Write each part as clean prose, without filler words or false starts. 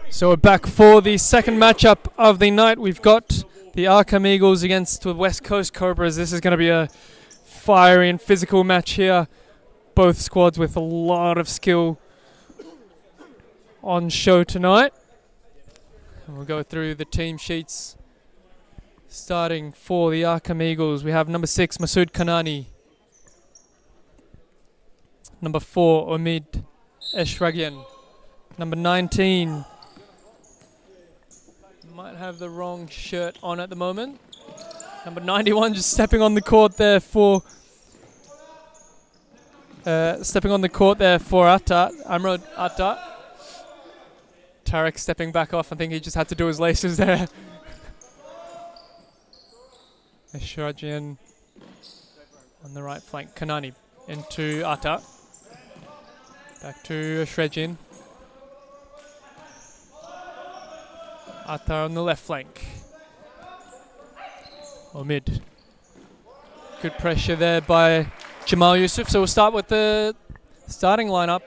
So we're back for the second matchup of the night. We've got the Arqam Eagles against the West Coast Cobras. This is going to be a fiery and physical match here. Both squads with a lot of skill on show tonight. And we'll go through the team sheets. Starting for the Arqam Eagles, we have number 6, Masood Kanani. Number 4, Omid Eshragian. Number 19, might have the wrong shirt on at the moment. Number 91 just stepping on the court there for Atta, Amrod Atta. Tarek stepping back off. I think he just had to do his laces there. Eshragian on the right flank. Kanani into Atta. Back to Eshragian. Atta on the left flank. Omid. Good pressure there by Jamal Yusuf. So we'll start with the starting lineup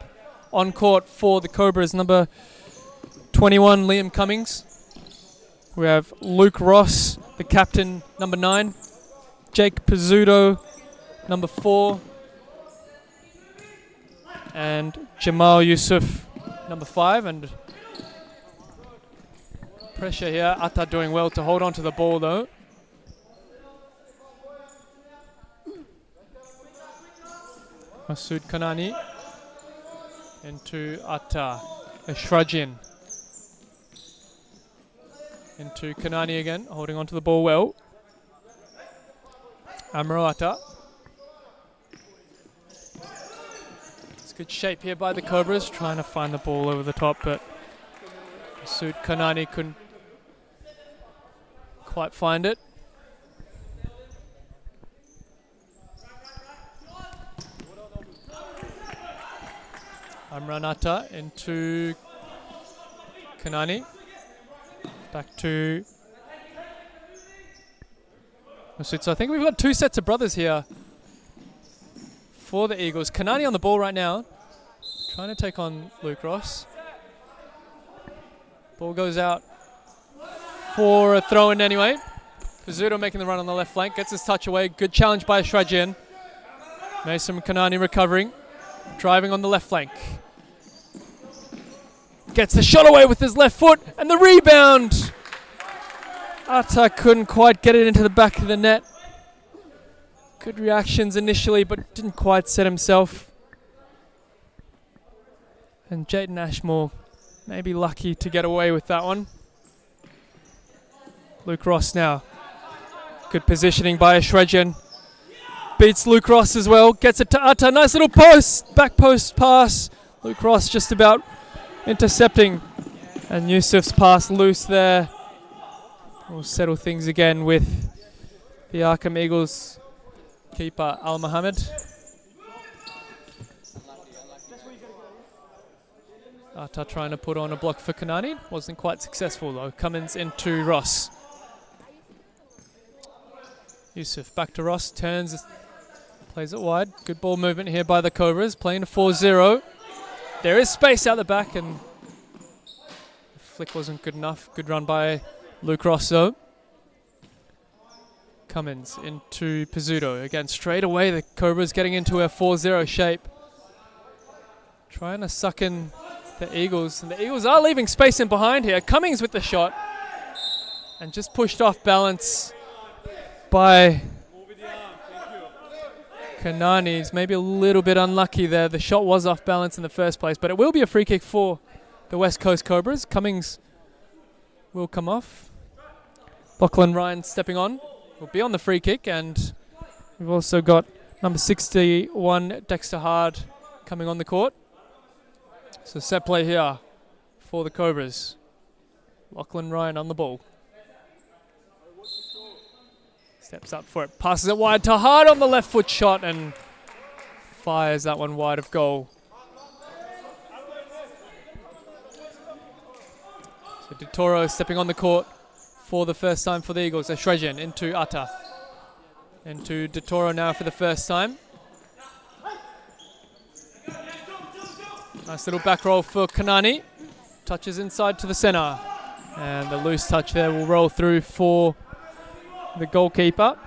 on court for the Cobras. Number 21, Liam Cummings. We have Luke Ross, the captain, number 9. Jake Pizzuto, number 4. And Jamal Yusuf, number 5. And pressure here. Atta doing well to hold on to the ball though. Masood Kanani into Atta. Eshragian into Kanani again, holding on to the ball well. Amro Atta. It's good shape here by the Cobras, trying to find the ball over the top, but Masood Kanani couldn't quite find it. Amran Atta into Kanani. Back to Masood. So I think we've got 2 sets of brothers here for the Eagles. Kanani on the ball right now, trying to take on Luke Ross. Ball goes out for a throw-in anyway. Pizzuto making the run on the left flank, gets his touch away. Good challenge by Eshragian. Mason Kanani recovering, driving on the left flank. Gets the shot away with his left foot, and the rebound! Atta couldn't quite get it into the back of the net. Good reactions initially, but didn't quite set himself. And Jaden Ashmore maybe lucky to get away with that one. Luke Ross now. Good positioning by Eshragian. Beats Luke Ross as well. Gets it to Atta. Nice little post. Back post pass. Luke Ross just about intercepting. And Yusuf's pass loose there. We'll settle things again with the Arqam Eagles keeper Al Mohammed. Atta trying to put on a block for Kanani. Wasn't quite successful though. Cummins into Ross. Yusuf back to Ross. Turns. Plays it wide. Good ball movement here by the Cobras. Playing a 4-0. There is space out the back and the flick wasn't good enough. Good run by Luke Ross though. Cummins into Pizzuto. Again, straight away the Cobras getting into a 4-0 shape. Trying to suck in the Eagles. And the Eagles are leaving space in behind here. Cummings with the shot. And just pushed off balance by Kanani's. Maybe a little bit unlucky there. The shot was off balance in the first place, but it will be a free kick for the West Coast Cobras. Cummings will come off. Lachlan Ryan stepping on. Will be on the free kick, and we've also got number 61, Dexter Hard, coming on the court. So set play here for the Cobras. Lachlan Ryan on the ball. Steps up for it, passes it wide to Hard on the left foot shot and fires that one wide of goal. So De Toro stepping on the court for the first time for the Eagles. Eshragian into Atta. Into De Toro now for the first time. Nice little back roll for Kanani. touches inside to the center. And the loose touch there will roll through for the goalkeeper.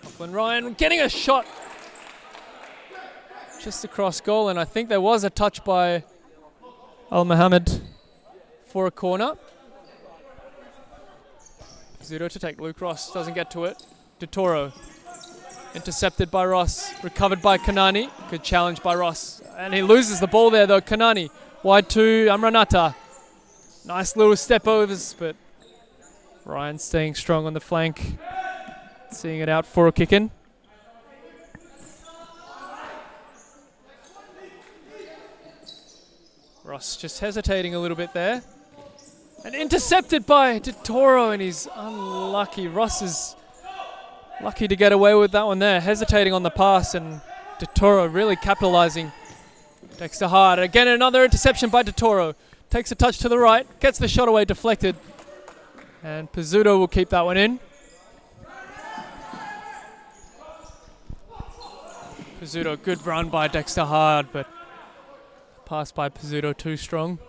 Lachlan Ryan getting a shot just across goal, and I think there was a touch by Al Mohammed for a corner. Zudo to take. Luke Ross doesn't get to it. De Toro intercepted by Ross, recovered by Kanani. Good challenge by Ross, and he loses the ball there though. Kanani wide to Amranata. Nice little step overs, but Ryan staying strong on the flank, seeing it out for a kick in. Ross just hesitating a little bit there. And intercepted by De Toro, and he's unlucky. Ross is lucky to get away with that one there. Hesitating on the pass, and De Toro really capitalizing. Dexter Hard. Again, another interception by De Toro. Takes a touch to the right, gets the shot away, deflected. And Pizzuto will keep that one in. Pizzuto, good run by Dexter Hard, but pass by Pizzuto too strong.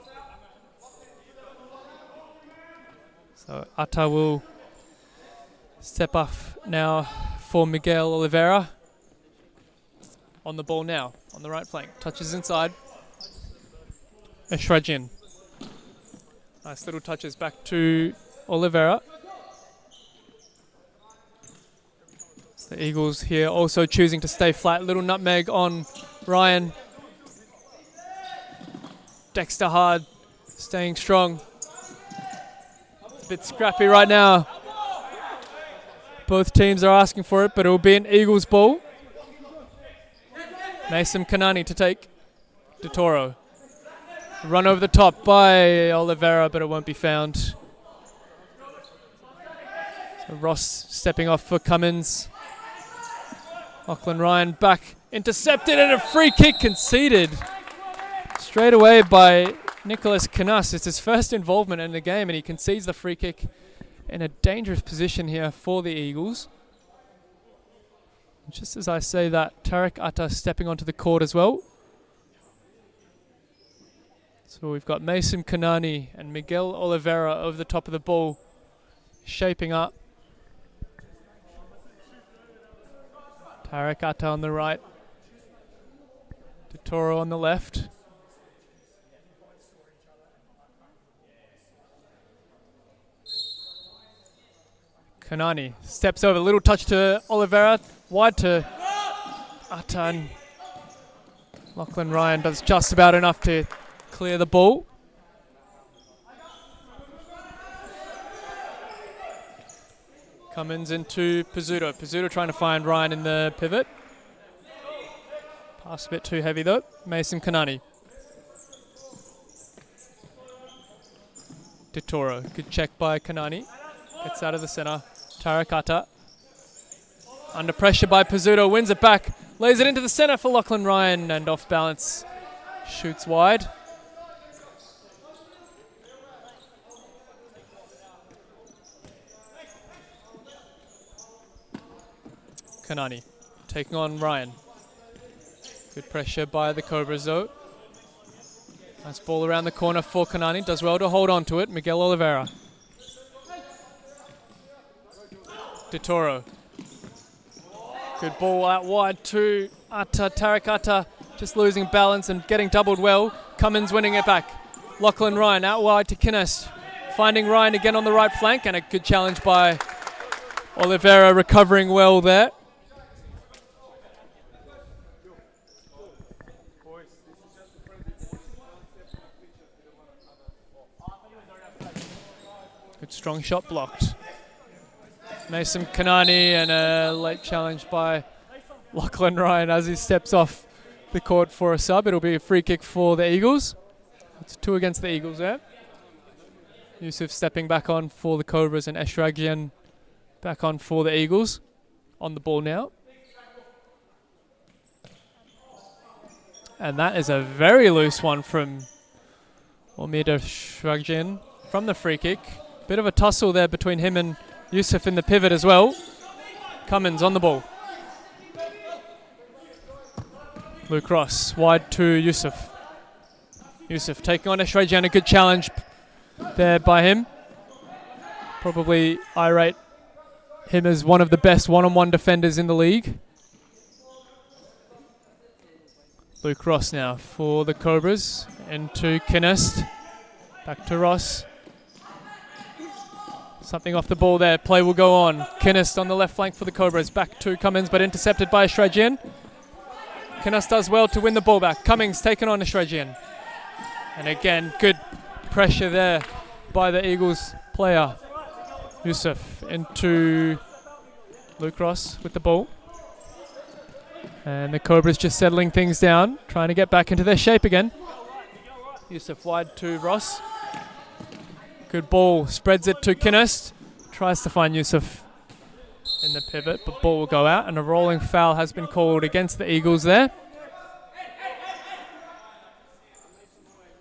So Atta will step up now for Miguel Oliveira. On the ball now, on the right flank. Touches inside. Eshrajin. Nice little touches back to Oliveira. The Eagles here also choosing to stay flat. Little nutmeg on Ryan. Dexter Hard staying strong. It's a bit scrappy right now. Both teams are asking for it, but it will be an Eagles ball. Mason Kanani to take. De Toro. Run over the top by Oliveira, but it won't be found. So Ross stepping off for Cummins. Lachlan Ryan back. Intercepted and a free kick conceded. Straight away by Nicholas Canas. It's his first involvement in the game, and he concedes the free kick in a dangerous position here for the Eagles. Just as I say that, Tarek Atta stepping onto the court as well. So we've got Mason Kanani and Miguel Oliveira over the top of the ball, shaping up. Tarek Atta on the right. De Toro on the left. Kanani steps over, little touch to Oliveira, wide to Atan. Lachlan Ryan does just about enough to clear the ball. Cummins into Pizzuto. Pizzuto trying to find Ryan in the pivot. Pass a bit too heavy though. Mason Kanani. De Toro. Good check by Kanani. Gets out of the center. Tarek Atta. Under pressure by Pizzuto. Wins it back. Lays it into the center for Lachlan Ryan, and off balance. Shoots wide. Kanani taking on Ryan. Good pressure by the Cobras though. Nice ball around the corner for Kanani. Does well to hold on to it. Miguel Oliveira. De Toro. Good ball out wide to Atta. Tarek Atta just losing balance and getting doubled well. Cummins winning it back. Lachlan Ryan out wide to Kinnes. Finding Ryan again on the right flank, and a good challenge by Oliveira, recovering well there. Good strong shot blocked. Mason Kanani, and a late challenge by Lachlan Ryan as he steps off the court for a sub. It'll be a free kick for the Eagles. It's 2 against the Eagles there. Yusuf stepping back on for the Cobras, and Eshragyan back on for the Eagles. On the ball now. And that is a very loose one from Omid Eshragyan from the free kick. Bit of a tussle there between him and Yusuf in the pivot as well. Cummins on the ball. Luke Ross, wide to Yusuf. Yusuf taking on Ashrajian, a good challenge there by him. Probably I rate him as one of the best one-on-one defenders in the league. Luke Ross now for the Cobras, into Kinest, back to Ross. Something off the ball there, play will go on. Kinest on the left flank for the Cobras, back to Cummins, but intercepted by Ashrajian. Kinest does well to win the ball back. Cummings taken on Ashrajian. And again, good pressure there by the Eagles player. Yusuf into Luke Ross with the ball. And the Cobras just settling things down, trying to get back into their shape again. Yusuf wide to Ross. Good ball, spreads it to Kinest. Tries to find Yusuf in the pivot, but ball will go out, and a rolling foul has been called against the Eagles there.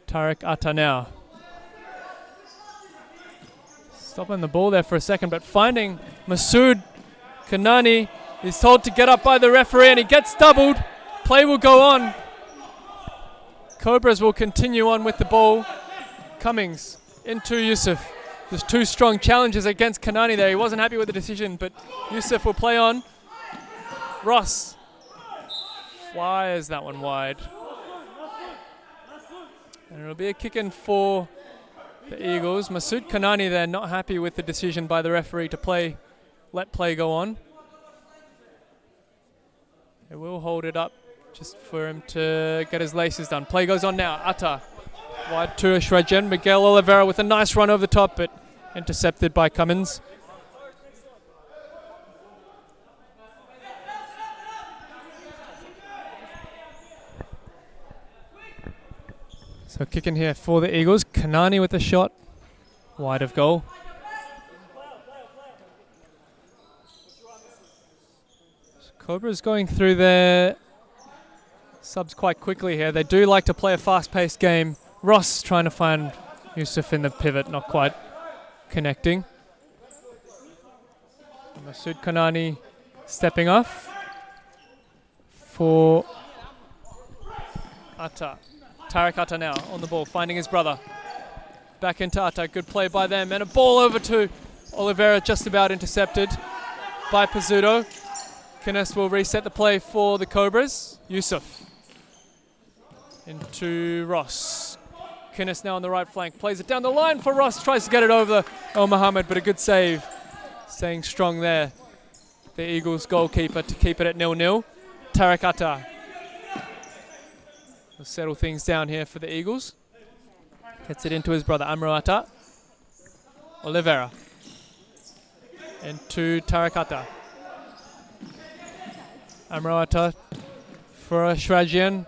Tariq Atta now. Stopping the ball there for a second, but finding Masood Kanani. He's told to get up by the referee, and he gets doubled. Play will go on. Cobras will continue on with the ball. Cummings into Yusuf. There's two strong challenges against Kanani there. He wasn't happy with the decision, but Yusuf will play on. Ross fires that one wide. And it'll be a kick-in for the Eagles. Masood Kanani there, not happy with the decision by the referee to let play go on. They will hold it up just for him to get his laces done. Play goes on now. Atta wide to Ashrajian. Miguel Oliveira with a nice run over the top, but intercepted by Cummins. So kicking here for the Eagles. Kanani with a shot. Wide of goal. Cobras going through their subs quite quickly here. They do like to play a fast-paced game. Ross trying to find Yusuf in the pivot, not quite connecting. Masood Kanani stepping off for Atta. Tariq Atta now on the ball, finding his brother. Back into Atta, good play by them, and a ball over to Oliveira, just about intercepted by Pizzuto. Kinest will reset the play for the Cobras. Yusuf into Ross. Kinest now on the right flank, plays it down the line for Ross, tries to get it over El Mohammed, but a good save. Staying strong there, the Eagles goalkeeper, to keep it at 0-0. Tariq Atta will settle things down here for the Eagles. Gets it into his brother Amro Atta. Oliveira into Tariq Atta. Amro Atta for Ashrajian.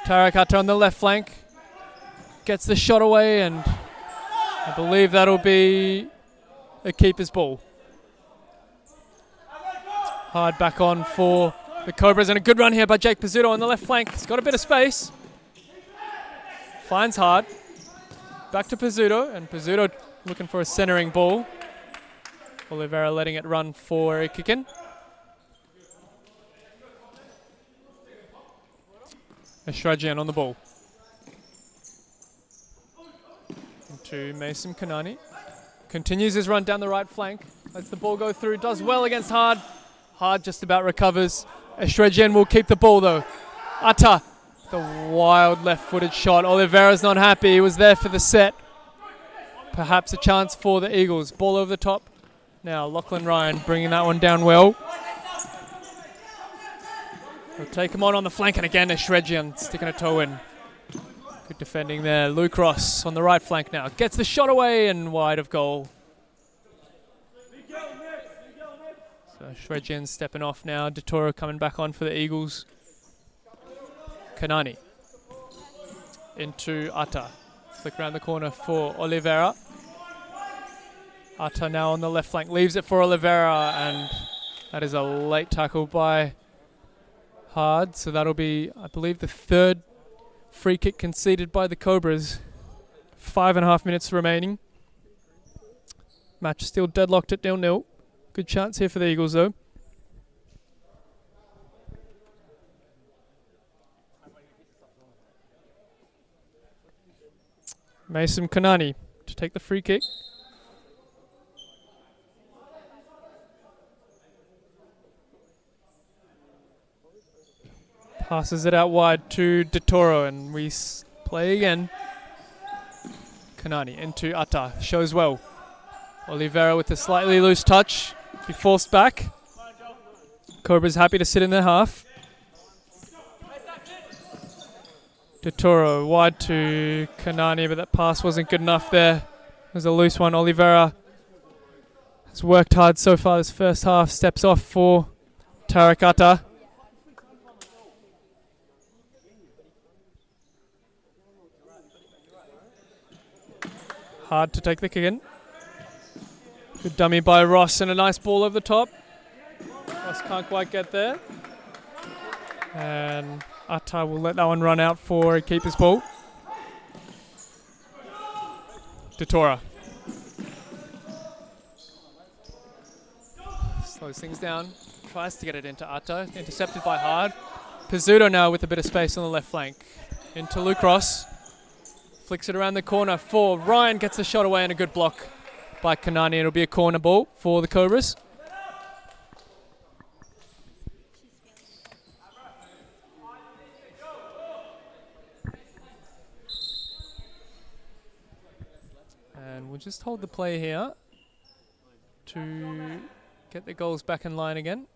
Tariq Atta on the left flank. Gets the shot away, and I believe that'll be a keeper's ball. Hard back on for the Cobras, and a good run here by Jake Pizzuto on the left flank. He's got a bit of space. Finds hard. Back to Pizzuto, and Pizzuto looking for a centering ball. Oliveira letting it run for a kick-in. Ashrajian on the ball. Into Mason Kanani. Continues his run down the right flank. Lets the ball go through. Does well against Hard. Hard just about recovers. Ashrajian will keep the ball though. Atta. The wild left-footed shot. Oliveira's not happy. He was there for the set. Perhaps a chance for the Eagles. Ball over the top. Now Lachlan Ryan bringing that one down well. He'll take him on the flank, and again Ashrajian sticking a toe in. Good defending there. Luke Ross on the right flank now. Gets the shot away and wide of goal. So Ashrajian stepping off now. Detoro coming back on for the Eagles. Kanani into Atta. Flick around the corner for Oliveira. Atta now on the left flank. Leaves it for Oliveira, and that is a late tackle by Hard. So that'll be, I believe, the third free kick conceded by the Cobras. 5.5 minutes remaining. Match still deadlocked at 0-0. Good chance here for the Eagles though. Mason Kanani to take the free kick. Passes it out wide to De Toro, and we play again. Kanani into Atta, shows well. Oliveira with a slightly loose touch. He forced back. Cobras happy to sit in their half. De Toro wide to Kanani, but that pass wasn't good enough there. It was a loose one. Oliveira has worked hard so far this first half. Steps off for Tarek Atta. Hard to take the kick in. Good dummy by Ross and a nice ball over the top. Ross can't quite get there. And Atta will let that one run out for a keeper's ball. De Toro. Slows things down. Tries to get it into Atta. Intercepted by Hard. Pizzuto now with a bit of space on the left flank. Into Luke Ross. Flicks it around the corner for Ryan. Gets the shot away and a good block by Kanani. It'll be a corner ball for the Cobras. And we'll just hold the play here to get the goals back in line again.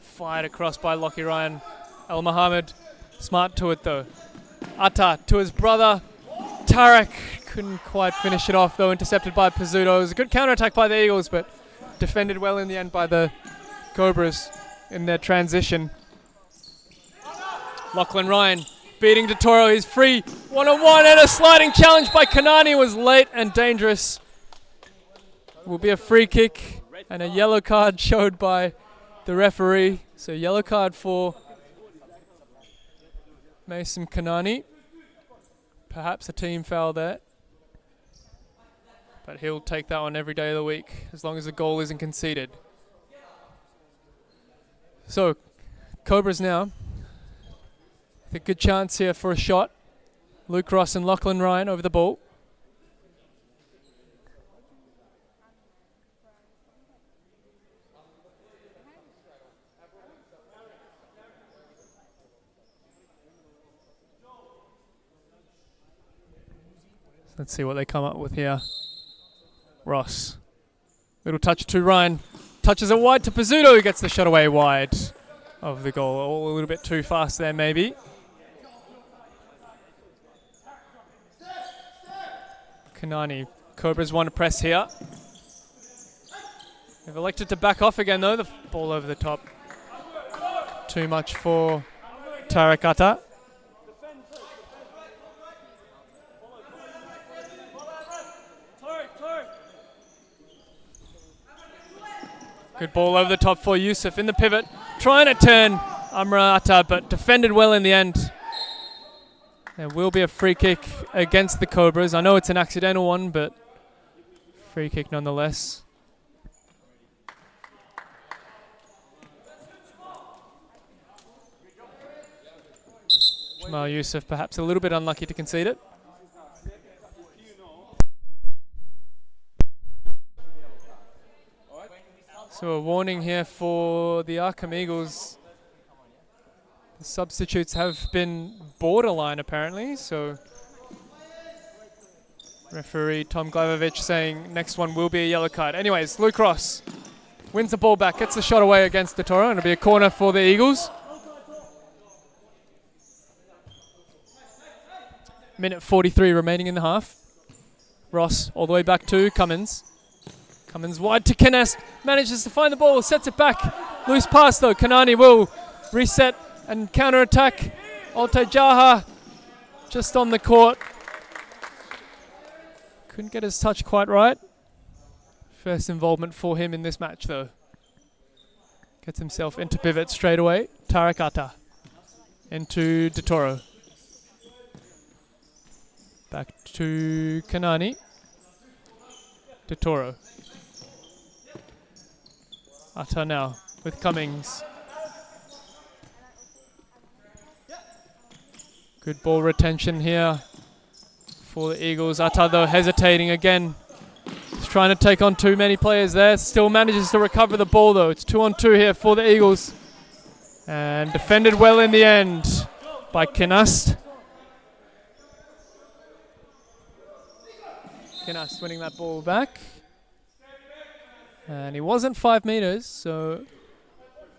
Fired across by Lockie Ryan. Al Mohammed, smart to it though. Atta to his brother. Tarek couldn't quite finish it off though, intercepted by Pizzuto. It was a good counter-attack by the Eagles, but defended well in the end by the Cobras in their transition. Lachlan Ryan beating De Toro. He's free. One-on-one and a sliding challenge by Kanani was late and dangerous. It will be a free kick and a yellow card showed by the referee. So yellow card for Mason Kanani. Perhaps a team foul there. But he'll take that one every day of the week as long as the goal isn't conceded. So Cobras now. A good chance here for a shot. Luke Ross and Lachlan Ryan over the ball. Let's see what they come up with here. Ross. Little touch to Ryan. Touches it wide to Pizzuto, who gets the shot away wide of the goal. All a little bit too fast there, maybe. Kanani. Cobras want to press here. They've elected to back off again, though. The ball over the top. Too much for Tarek Atta. Good ball over the top for Yusuf in the pivot. Trying to turn Amra Atta, but defended well in the end. There will be a free kick against the Cobras. I know it's an accidental one, but free kick nonetheless. Jamal Yusuf perhaps a little bit unlucky to concede it. So a warning here for the Arqam Eagles. The substitutes have been borderline apparently, so referee Tom Glavovich saying next one will be a yellow card. Anyways, Luke Ross wins the ball back, gets the shot away against De Toro, and it'll be a corner for the Eagles. Minute 43 remaining in the half. Ross all the way back to Cummins. Cummins wide to Kennest, manages to find the ball, sets it back. Loose pass though, Kanani will reset and counter-attack. Alte Jaha just on the court. Couldn't get his touch quite right. First involvement for him in this match though. Gets himself into pivot straight away. Tarek Atta into De Toro. Back to Kanani. Toro. Ata now with Cummings. Good ball retention here for the Eagles. Ata though hesitating again. He's trying to take on too many players there. Still manages to recover the ball though. It's 2-on-2 here for the Eagles. And defended well in the end by Kinast. Kinast winning that ball back. And he wasn't 5 meters, so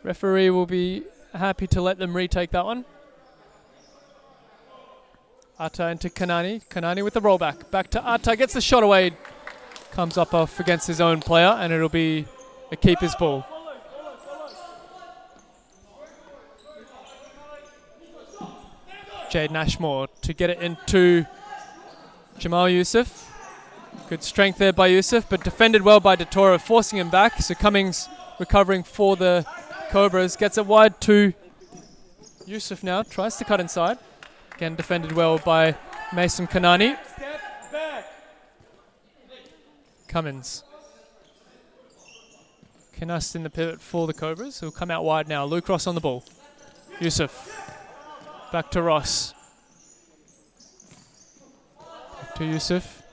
referee will be happy to let them retake that one. Ata into Kanani. Kanani with the rollback. Back to Ata, gets the shot away. Comes up off against his own player, and it'll be a keeper's ball. Jaden Ashmore to get it into Jamal Youssef. Good strength there by Youssef, but defended well by Toro, forcing him back. So Cummings recovering for the Cobras. Gets it wide to Youssef now. Tries to cut inside. Again, defended well by Mason Kanani. Cummins. Kinast in the pivot for the Cobras. He'll come out wide now. Luke Ross on the ball. Youssef. Back to Ross. Back to Youssef.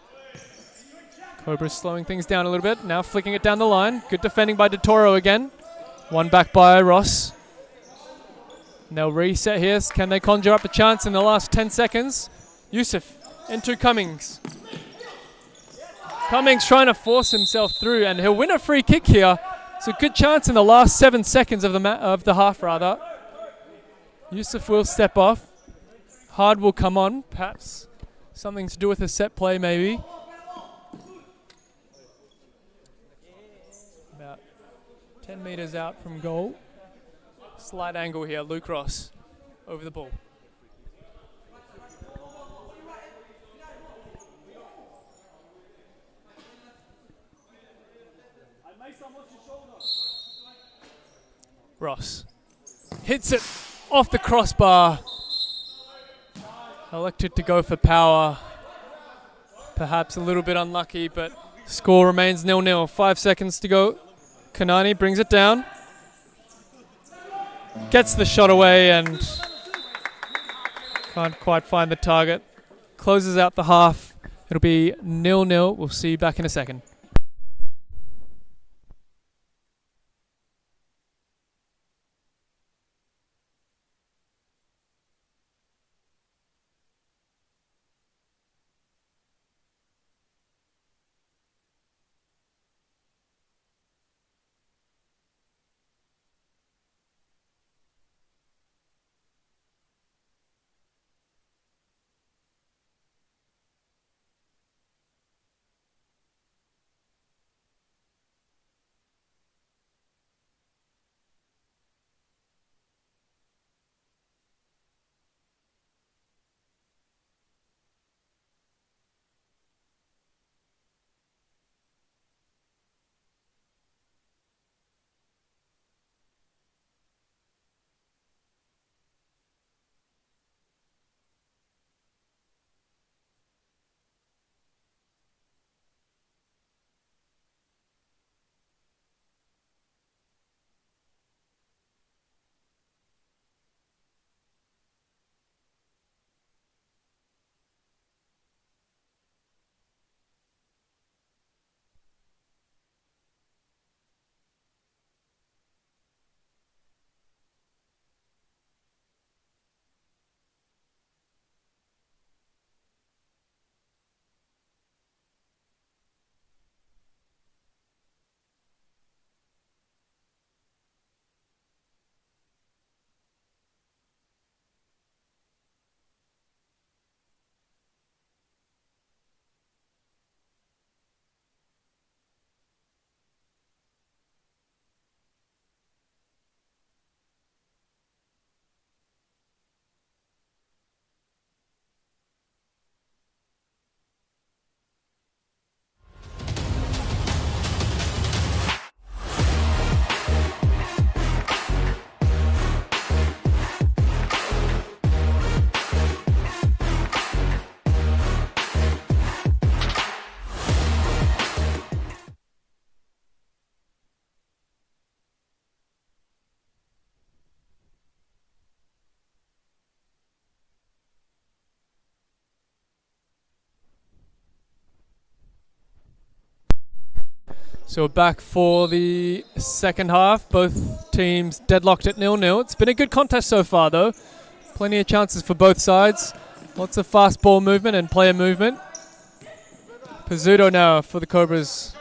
Cobras slowing things down a little bit. Now flicking it down the line. Good defending by Toro again. One back by Ross. And they'll reset here. Can they conjure up a chance in the last 10 seconds? Youssef into Cummings. Cummings trying to force himself through, and he'll win a free kick here. It's a good chance in the last 7 seconds of the half, rather. Youssef will step off. Hard will come on, perhaps something to do with a set play, maybe. About 10 meters out from goal. Slight angle here, Luke Ross over the ball. Ross hits it off the crossbar. Elected to go for power. Perhaps a little bit unlucky, but score remains 0-0. 5 seconds to go. Kanani brings it down. Gets the shot away and can't quite find the target. Closes out the half. It'll be 0-0. We'll see you back in a second. So back for the second half. Both teams deadlocked at 0-0. It's been a good contest so far, though. Plenty of chances for both sides. Lots of fast ball movement and player movement. Pizzuto now for the Cobras.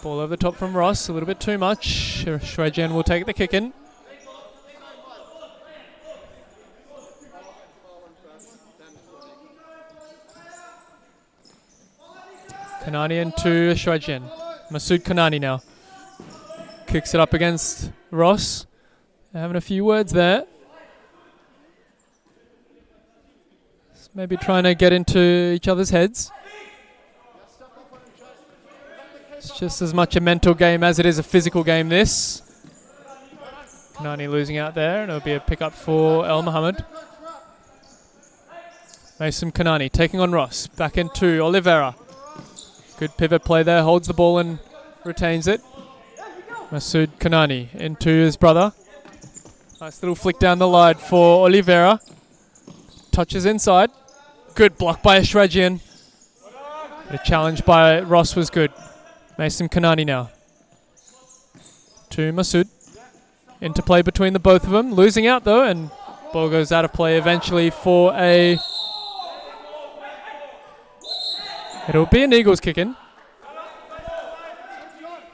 Ball over the top from Ross. A little bit too much. Shrejian will take the kick in. Kanani into Shrejian. Masood Kanani now. Kicks it up against Ross. They're having a few words there. Maybe trying to get into each other's heads. It's just as much a mental game as it is a physical game, this. Kanani losing out there, and it'll be a pickup for El Mohammed. Mason Kanani taking on Ross. Back into Oliveira. Good pivot play there, holds the ball and retains it. Masood Kanani into his brother. Nice little flick down the line for Oliveira. Touches inside. Good block by Ashrajian. The challenge by Ross was good. Mason Kanani now. To Masood. Interplay between the both of them. Losing out though, and ball goes out of play eventually for a... It'll be an Eagles kick in.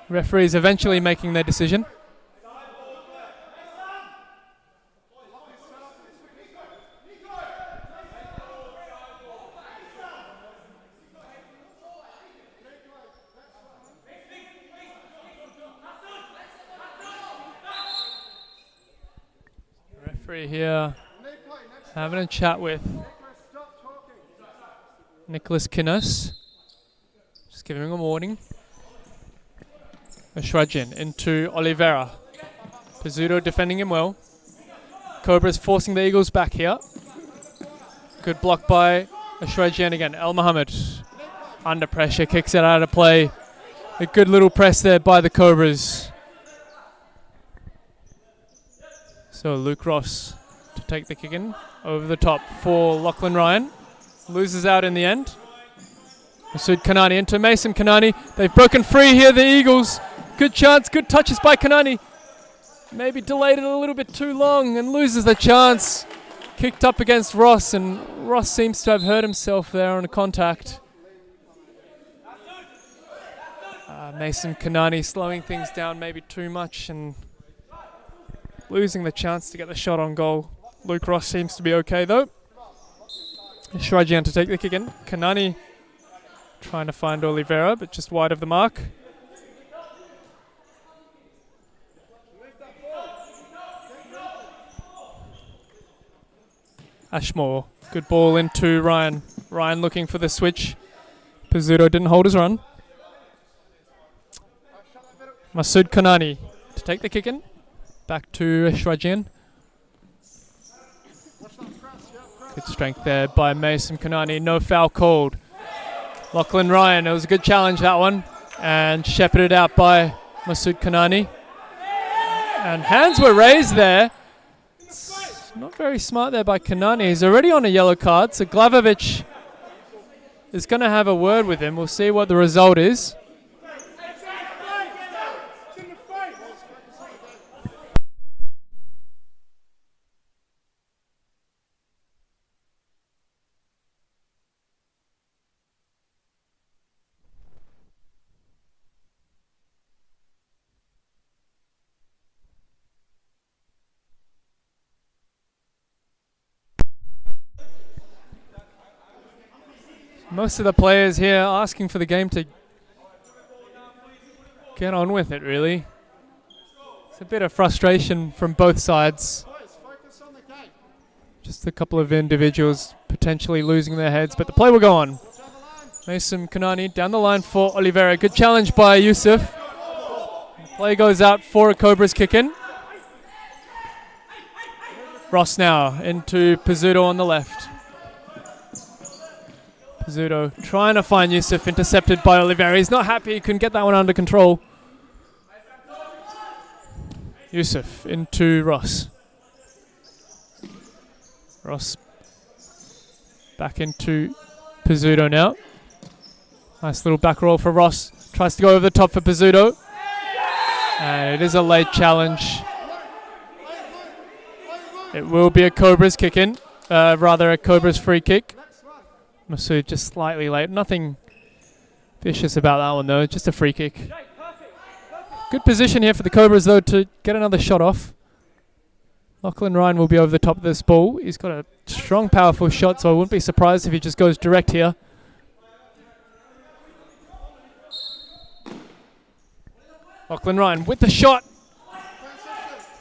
Referees eventually making their decision. Referee here having a chat with Nicholas Kinnos. Just giving him a warning. Ashrajian into Oliveira. Pizzuto defending him well. Cobras forcing the Eagles back here. Good block by Ashrajian again. El Mohammed under pressure, kicks it out of play. A good little press there by the Cobras. So Luke Ross to take the kick in over the top for Lachlan Ryan. Loses out in the end. Masood Kanani into Mason Kanani. They've broken free here, the Eagles. Good chance, good touches by Kanani. Maybe delayed it a little bit too long and loses the chance. Kicked up against Ross, and Ross seems to have hurt himself there on a contact. Mason Kanani slowing things down maybe too much and losing the chance to get the shot on goal. Luke Ross seems to be okay though. Shrajian to take the kick in. Kanani trying to find Oliveira, but just wide of the mark. Ashmore, good ball into Ryan. Ryan looking for the switch. Pizzuto didn't hold his run. Masood Kanani to take the kick in. Back to Shrajian. Good strength there by Mason Kanani. No foul called. Lachlan Ryan, it was a good challenge that one. And shepherded out by Masood Kanani. And hands were raised there. It's not very smart there by Kanani. He's already on a yellow card, so Glavovic is going to have a word with him. We'll see what the result is. Most of the players here asking for the game to get on with it, really. It's a bit of frustration from both sides. Just a couple of individuals potentially losing their heads, but the play will go on. Mason Kanani down the line for Oliveira. Good challenge by Yusuf. The play goes out for a Cobras kick-in. Ross now into Pizzuto on the left. Pizzuto trying to find Yusuf, intercepted by Oliveira. He's not happy, he couldn't get that one under control. Yusuf into Ross. Ross back into Pizzuto now. Nice little back roll for Ross. Tries to go over the top for Pizzuto. And it is a late challenge. It will be a Cobras kick in. Rather a Cobras free kick. Masood just slightly late. Nothing vicious about that one though. Just a free kick. Good position here for the Cobras though to get another shot off. Lachlan Ryan will be over the top of this ball. He's got a strong, powerful shot, so I wouldn't be surprised if he just goes direct here. Lachlan Ryan with the shot.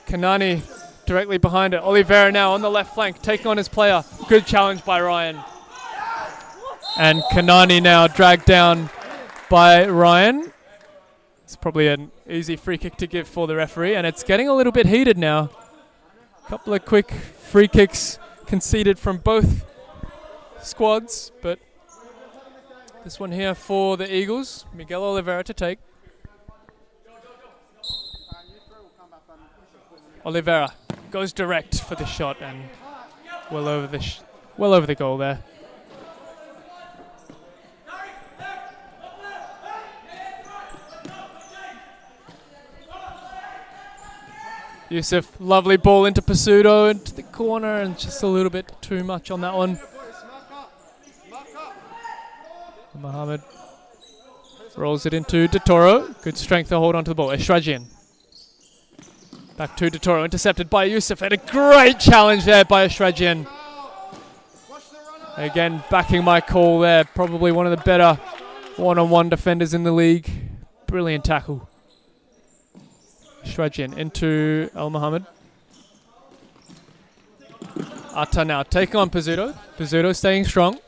Kanani directly behind it. Oliveira now on the left flank, taking on his player. Good challenge by Ryan. And Kanani now dragged down by Ryan. It's probably an easy free kick to give for the referee, and it's getting a little bit heated now. A couple of quick free kicks conceded from both squads, but this one here for the Eagles. Miguel Oliveira to take. Oliveira goes direct for the shot and well over the goal there. Yusuf, lovely ball into Pizzuto, into the corner, and just a little bit too much on that one. Mohammed rolls it into De Toro. Good strength to hold onto the ball. Eshraghian. Back to De Toro, intercepted by Yusuf, and a great challenge there by Eshraghian. Again, backing my call there. Probably one of the better one-on-one defenders in the league. Brilliant tackle. Eshraghian into Al Mohammed. Atta now taking on Pizzuto. Pizzuto staying strong.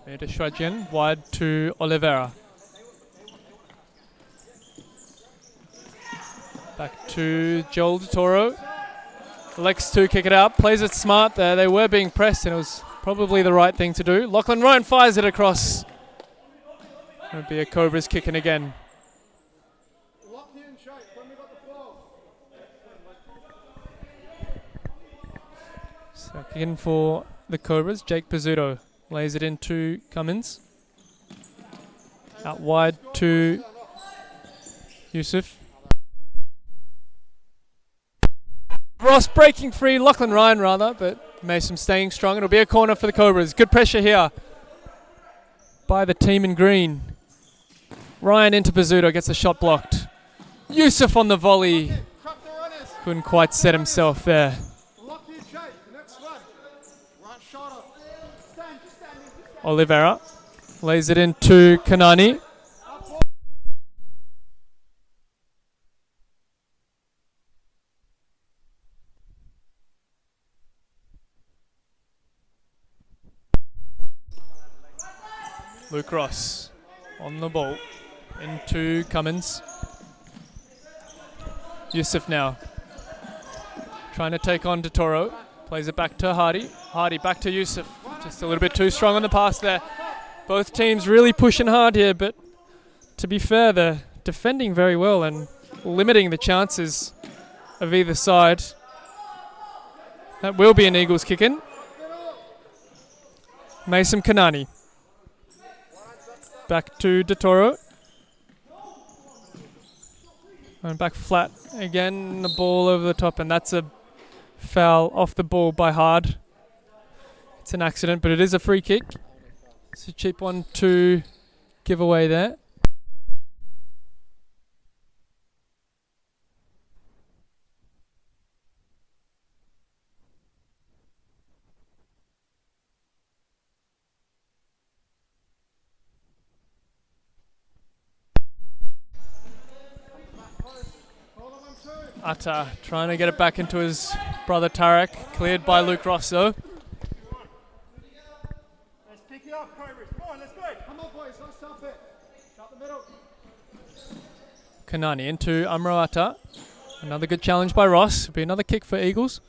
Eshraghian wide to Oliveira. Back to Joel De Toro. Elects to kick it out, plays it smart there. They were being pressed and it was probably the right thing to do. Lachlan Ryan fires it across. It'll be a Cobras kicking again. So kicking for the Cobras, Jake Pizzuto lays it into Cummins. Out wide to Yusuf. Ross breaking free, Lachlan Ryan rather, but Mason staying strong. It'll be a corner for the Cobras. Good pressure here by the team in green. Ryan into Pizzuto, gets the shot blocked. Yusuf on the volley. Couldn't quite set himself there. Oliveira lays it into Kanani. Luke Ross on the ball into Cummins. Yusuf now trying to take on De Toro. Plays it back to Hardy. Hardy back to Yusuf. Just a little bit too strong on the pass there. Both teams really pushing hard here, but to be fair, they're defending very well and limiting the chances of either side. That will be an Eagles kick-in. Mason Kanani. Back to De Toro. And back flat again, the ball over the top, and that's a foul off the ball by Hard. It's an accident, but it is a free kick. It's a cheap one to give away there. Atta trying to get it back into his brother Tarek. Cleared by Luke Ross though. Let's pick it up, Cobras. Come on, let's go. Come on, boys. Let's stop it. Stop the middle. Kanani into Amro Atta. Another good challenge by Ross. It'll be another kick for Eagles.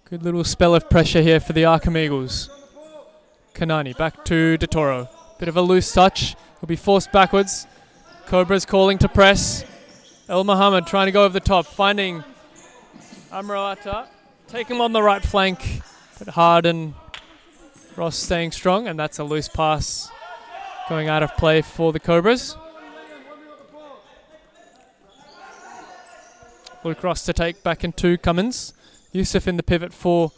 Good little spell of pressure here for the Arqam Eagles. Kanani back to De Toro. Bit of a loose touch. He'll be forced backwards. Cobras calling to press. El Mohammed trying to go over the top, finding Amroata. Take him on the right flank, but hard, and Ross staying strong, and that's a loose pass going out of play for the Cobras. Luke Ross to take back into Cummins. Yusuf in the pivot for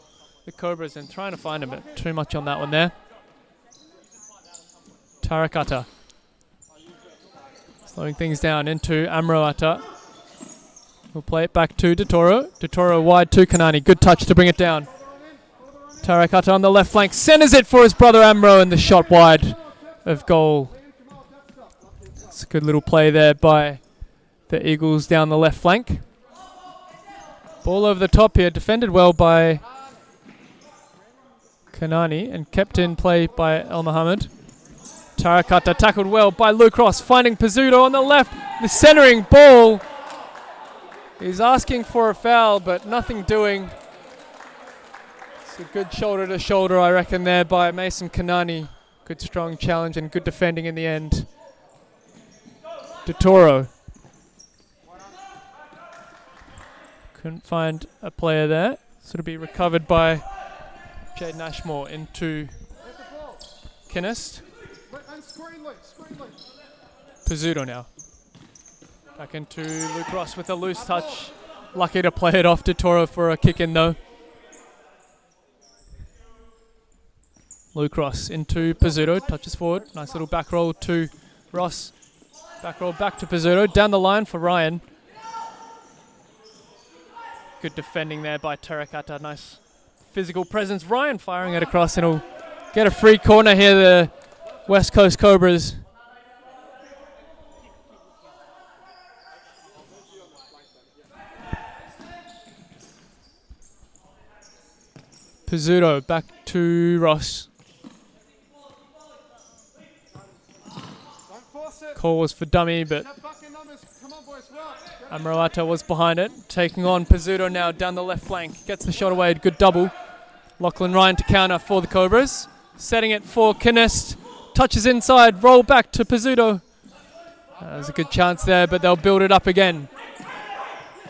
the Cobras and trying to find him, but too much on that one there. Tarakata. Slowing things down into Amroata. We'll play it back to Detoro. Detoro wide to Kanani. Good touch to bring it down. Tarakata on the left flank. Centers it for his brother Amro, and the shot wide of goal. It's a good little play there by the Eagles down the left flank. Ball over the top here. Defended well by Kanani and kept in play by El Mohammed. Tarakata tackled well by Luke Ross, finding Pizzuto on the left. The centering ball. He's asking for a foul, but nothing doing. It's a good shoulder to shoulder, I reckon, there by Mason Kanani. Good strong challenge and good defending in the end. Detoro. Couldn't find a player there. So it'll be recovered by Jaden Ashmore into Kinnist. Pizzuto now. Back into Luke Ross with a loose touch. Lucky to play it off to Toro for a kick in though. Luke Ross into Pizzuto. Touches forward. Nice little back roll to Ross. Back roll back to Pizzuto. Down the line for Ryan. Good defending there by Tarakata. Nice physical presence. Ryan firing it across, and he'll get a free corner here, the West Coast Cobras. Pizzuto back to Ross. Call was for dummy, but Amroata was behind it. Taking on Pizzuto now down the left flank. Gets the shot away. Good double. Lachlan Ryan to counter for the Cobras. Setting it for Kinnist. Touches inside. Roll back to Pizzuto. There's a good chance there, but they'll build it up again.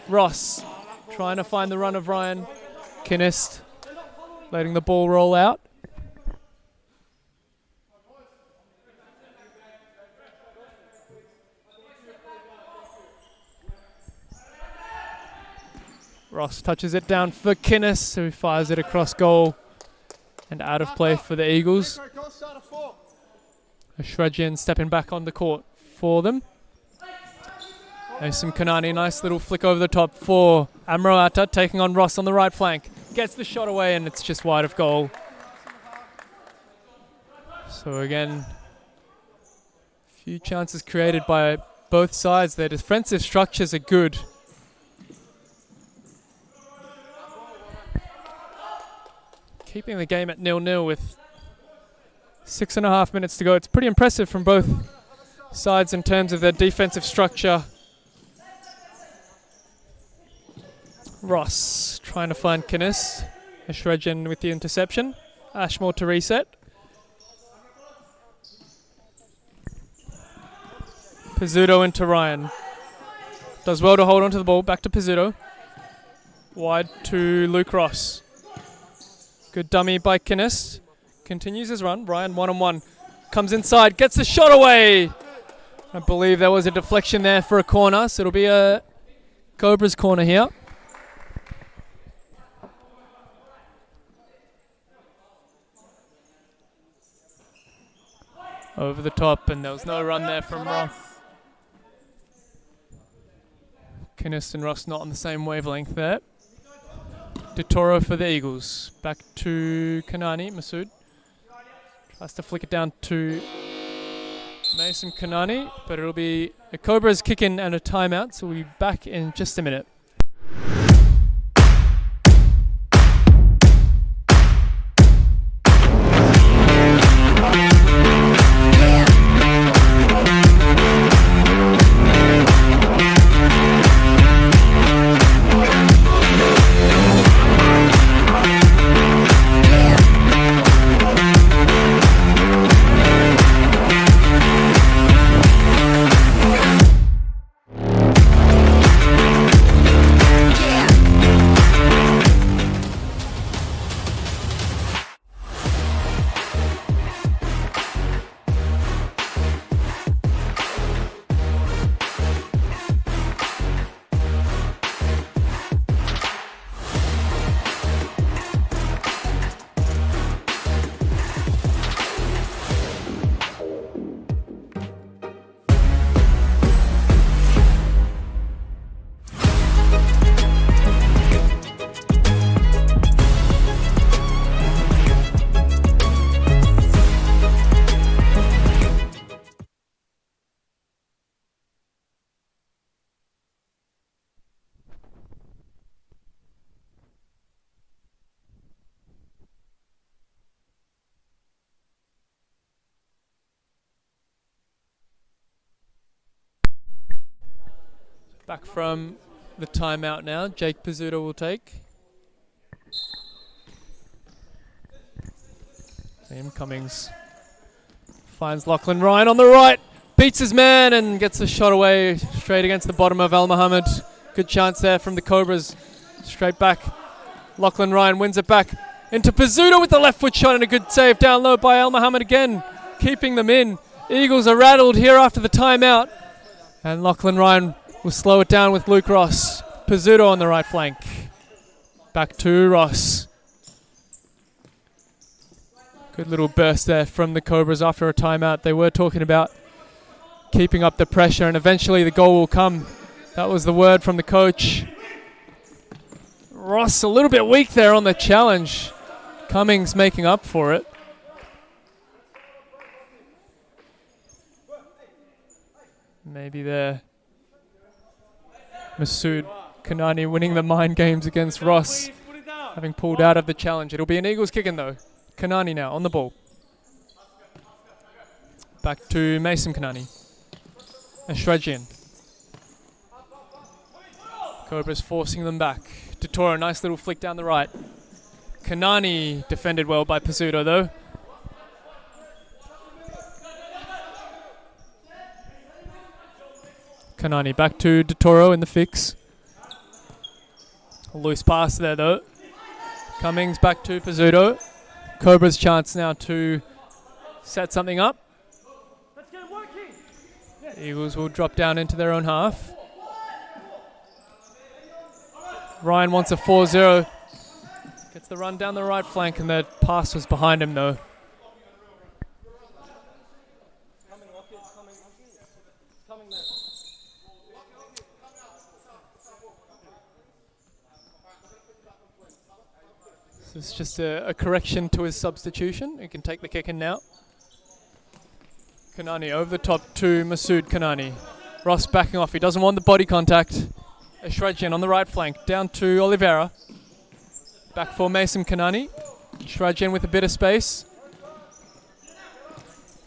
Ross trying to find the run of Ryan. Kinnist letting the ball roll out. Ross touches it down for Kinnist, who fires it across goal and out of play for the Eagles. Ashrajian stepping back on the court for them. Mason Kanani, nice little flick over the top for Amroata, taking on Ross on the right flank. Gets the shot away, and it's just wide of goal. So again, a few chances created by both sides. Their defensive structures are good. Keeping the game at 0-0 with 6.5 minutes to go. It's pretty impressive from both sides in terms of their defensive structure. Ross trying to find Kinnist. Ashrajian with the interception. Ashmore to reset. Pizzuto into Ryan. Does well to hold onto the ball. Back to Pizzuto. Wide to Luke Ross. Good dummy by Kinnist. Continues his run. Ryan one-on-one. Comes inside. Gets the shot away. I believe there was a deflection there for a corner. So it'll be a Cobras corner here. Over the top, and there was no run there from Ross. Kinnist and Ross not on the same wavelength there. Detoro for the Eagles. Back to Kanani. Masood tries to flick it down to Mason Kanani, but it'll be a Cobras kick in and a timeout, so we'll be back in just a minute. Back from the timeout now. Jake Pizzuto will take. Liam Cummings finds Lachlan Ryan on the right. Beats his man and gets a shot away straight against the bottom of Al Mohammed. Good chance there from the Cobras. Straight back. Lachlan Ryan wins it back into Pizzuto with the left foot shot and a good save down low by Al Mohammed again, keeping them in. Eagles are rattled here after the timeout. And Lachlan Ryan will slow it down with Luke Ross. Pizzuto on the right flank. Back to Ross. Good little burst there from the Cobras after a timeout. They were talking about keeping up the pressure and eventually the goal will come. That was the word from the coach. Ross a little bit weak there on the challenge. Cummings making up for it. Maybe there. Masood Kanani winning the mind games against Ross, having pulled out of the challenge. It'll be an Eagles kicking though. Kanani now on the ball. Back to Mason Kanani. Ashrajian. Cobras forcing them back. Totoro, nice little flick down the right. Kanani defended well by Pizzuto though. Kanani back to Totoro in the fix. A loose pass there though. Cummings back to Pizzuto. Cobra's chance now to set something up. Eagles will drop down into their own half. Ryan wants a 4-0. Gets the run down the right flank and the pass was behind him though. This is just a correction to his substitution. He can take the kick in now. Kanani over the top to Masood Kanani. Ross backing off. He doesn't want the body contact. Ashrajian on the right flank. Down to Oliveira. Back for Mason Kanani. Ashrajian with a bit of space.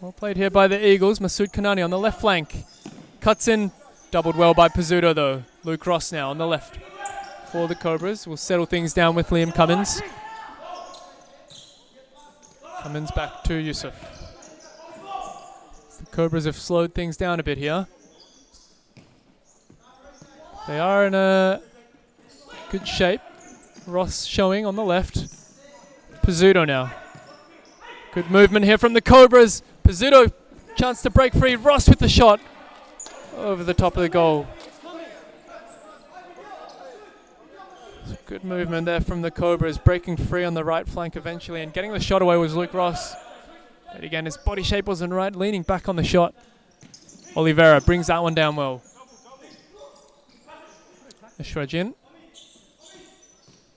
Well played here by the Eagles. Masood Kanani on the left flank. Cuts in. Doubled well by Pizzuto though. Luke Ross now on the left for the Cobras. We'll settle things down with Liam Cummins. Cummins back to Yusuf. The Cobras have slowed things down a bit here. They are in a good shape. Ross showing on the left. Pizzuto now. Good movement here from the Cobras. Pizzuto, chance to break free. Ross with the shot over the top of the goal. Good movement there from the Cobras, breaking free on the right flank eventually, and getting the shot away was Luke Ross. But again, his body shape wasn't right, leaning back on the shot. Oliveira brings that one down well. Ashrajian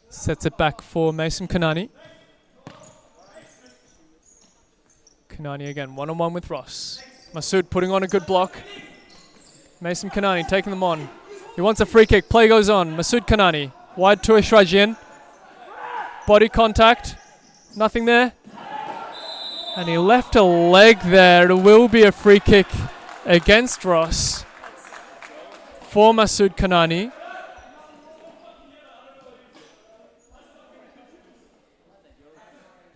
sets it back for Mason Kanani. Kanani again, one-on-one with Ross. Masood putting on a good block. Mason Kanani taking them on. He wants a free kick, play goes on. Masood Kanani. Wide to Ashrajian. Body contact. Nothing there. And he left a leg there. It will be a free kick against Ross for Masood Kanani.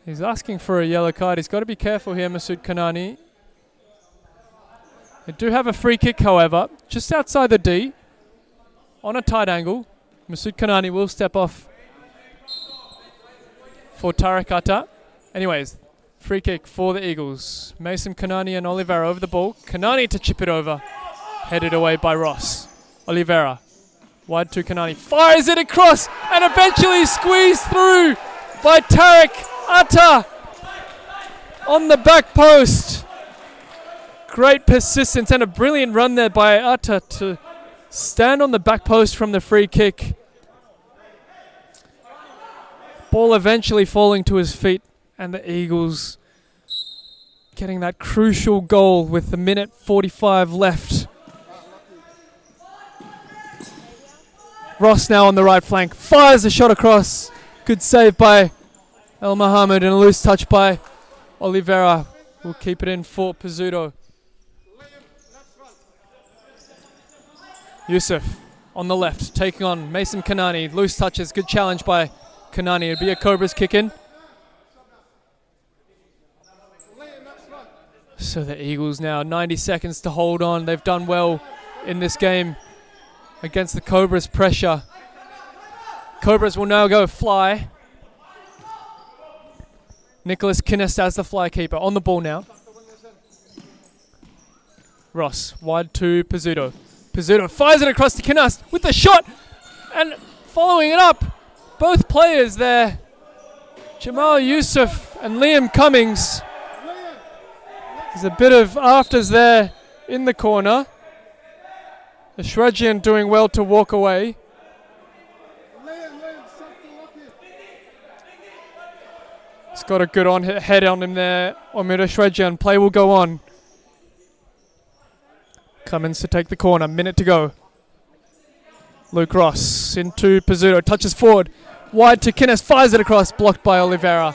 He's asking for a yellow card. He's got to be careful here, Masood Kanani. They do have a free kick, however, just outside the D. On a tight angle. Masood Kanani will step off for Tarek Atta. Anyways, free kick for the Eagles. Mason Kanani and Oliveira over the ball. Kanani to chip it over. Headed away by Ross. Oliveira. Wide to Kanani. Fires it across and eventually squeezed through by Tarek Atta on the back post. Great persistence and a brilliant run there by Atta to stand on the back post from the free kick. Ball eventually falling to his feet and the Eagles getting that crucial goal with the minute 45 left. Ross now on the right flank. Fires a shot across. Good save by El Mohammed and a loose touch by Oliveira. Will keep it in for Pizzuto. Yusuf on the left, taking on Mason Kanani. Loose touches, good challenge by Kanani. It'd be a Cobras kick in. So the Eagles now 90 seconds to hold on. They've done well in this game against the Cobras' pressure. Cobras will now go fly. Nicholas Kinnist as the fly keeper. On the ball now. Ross, wide to Pizzuto. Pizzuto fires it across to Kinnist with the shot. And following it up, both players there, Jamal Yusuf and Liam Cummings. There's a bit of afters there in the corner. The Shredjian doing well to walk away. He's got a good head on him there, Omira Shredjian. Play will go on. Cummins to take the corner, minute to go. Luke Ross into Pizzuto, touches forward. Wide to Kinnist, fires it across, blocked by Oliveira.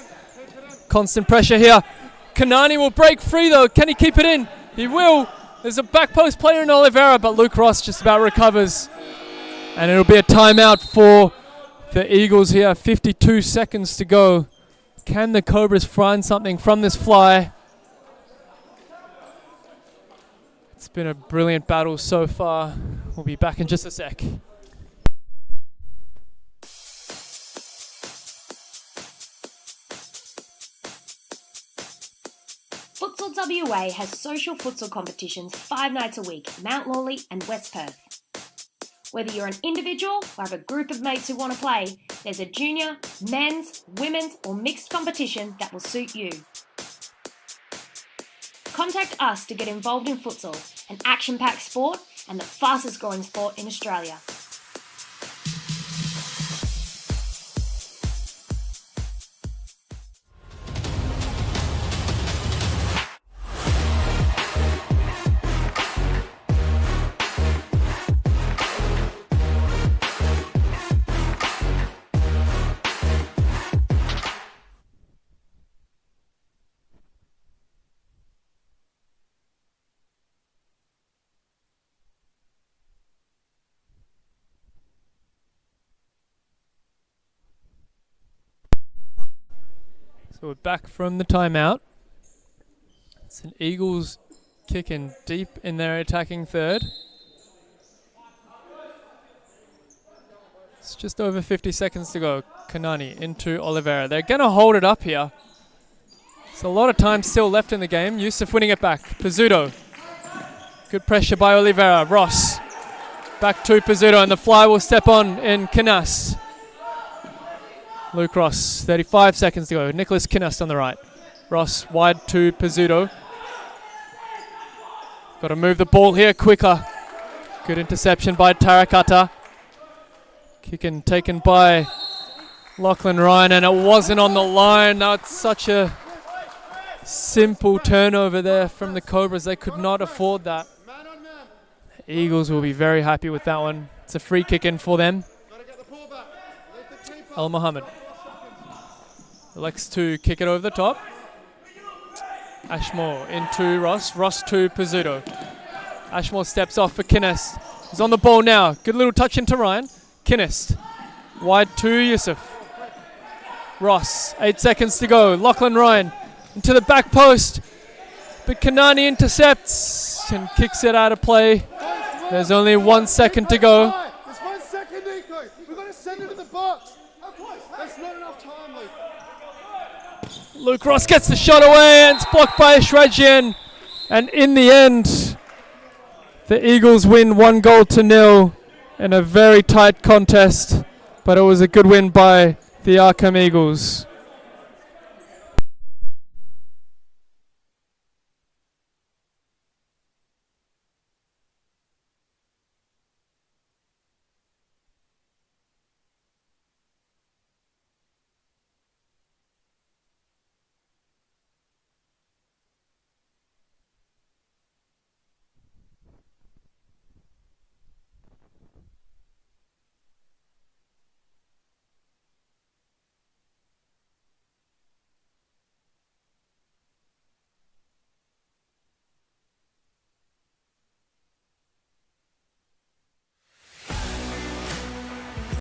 Constant pressure here. Kanani will break free though. Can he keep it in? He will. There's a back post player in Oliveira, but Luke Ross just about recovers. And it'll be a timeout for the Eagles here. 52 seconds to go. Can the Cobras find something from this fly? It's been a brilliant battle so far. We'll be back in just a sec. Futsal WA has social futsal competitions 5 nights a week, Mount Lawley and West Perth. Whether you're an individual or have a group of mates who want to play, there's a junior, men's, women's or mixed competition that will suit you. Contact us to get involved in futsal, an action-packed sport and the fastest growing sport in Australia. So we're back from the timeout. It's an Eagles kick in deep in their attacking third. It's just over 50 seconds to go. Kanani into Oliveira. They're going to hold it up here. There's a lot of time still left in the game. Yusuf winning it back. Pizzuto. Good pressure by Oliveira. Ross. Back to Pizzuto, and the fly will step on in Kinnist. Luke Ross, 35 seconds to go. Nicholas Kinnist on the right. Ross wide to Pizzuto. Got to move the ball here quicker. Good interception by Tarakata. Kick taken by Lachlan Ryan, and it wasn't on the line. That's such a simple turnover there from the Cobras. They could not afford that. The Eagles will be very happy with that one. It's a free kick in for them. Al Mohammed elects to kick it over the top. Ashmore into Ross. Ross to Pizzuto. Ashmore steps off for Kinnist. He's on the ball now. Good little touch into Ryan. Kinnist. Wide to Yusuf. Ross. 8 seconds to go. Lachlan Ryan into the back post. But Kanani intercepts and kicks it out of play. There's only 1 second to go. There's 1 second, Nico. We've got to send it to the box. That's not enough time, Luke. Luke Ross gets the shot away, and it's blocked by Shredjian. And in the end, the Eagles win 1-0 in a very tight contest. But it was a good win by the Arqam Eagles.